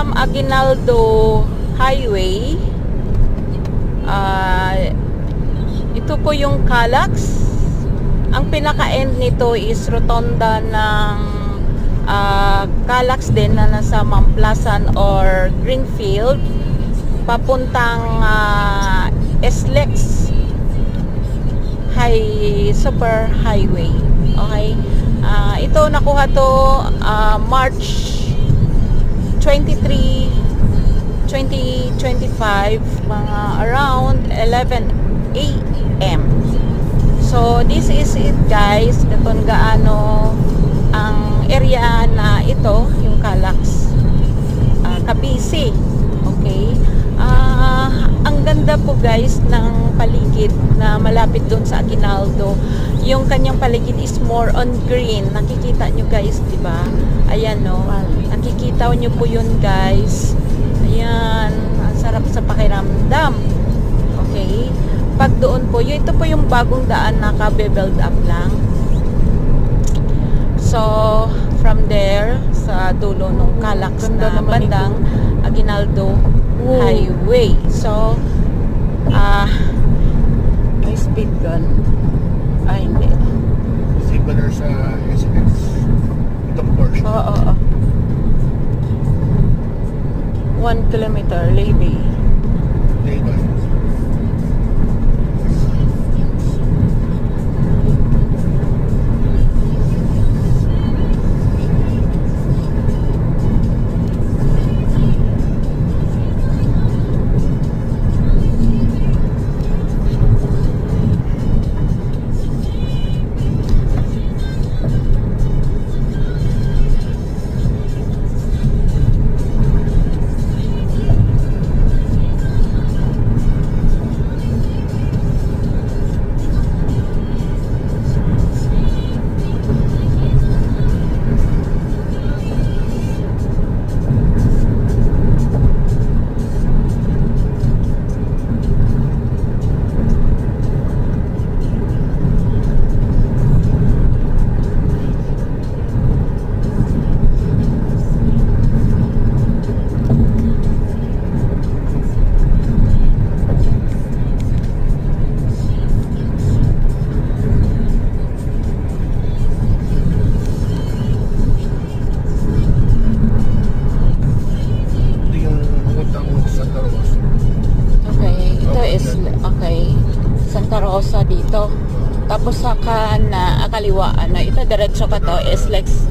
from Aguinaldo Highway, ito po yung Calax. Ang pinaka-end nito is rotonda ng Calax din na nasa Mamplasan or Greenfield papuntang SLEX Super Highway. Okay, ito nakuha to March 23, 2025, mga around 11 AM. So this is it guys, kung gaano ang area na ito, yung Calax, Cavite. Okay, ang ganda po guys ng paligid na malapit doon sa Aguinaldo. Yung kanyang paligid is more on green. Nakikita nyo guys, di ba? Ayan no, nakikita nyo po yun guys. Ayan, ang sarap sa pakiramdam. Okay, pag doon po, ito po yung bagong daan na ka-build up lang. So from there sa dulo ng Calax na bandang Aguinaldo Highway. So may speed gun. Ay hindi, similar sa incidents itong Porsche. oo. 1 kilometer Levy. Dito tapos saka na kaliwaan na ito, diretso ka to SLEX